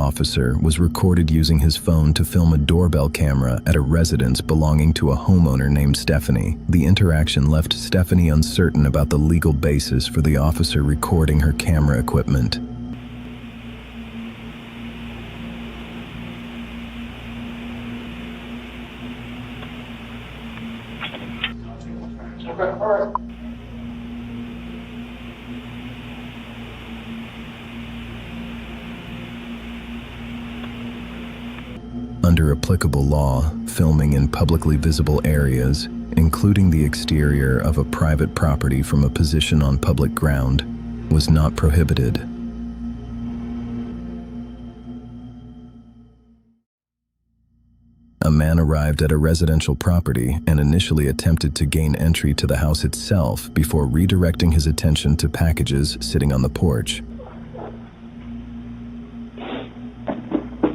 officer was recorded using his phone to film a doorbell camera at a residence belonging to a homeowner named Stephanie. The interaction left Stephanie uncertain about the legal basis for the officer recording her camera equipment. Okay, all right. Under applicable law, filming in publicly visible areas, including the exterior of a private property from a position on public ground, was not prohibited. A man arrived at a residential property and initially attempted to gain entry to the house itself before redirecting his attention to packages sitting on the porch.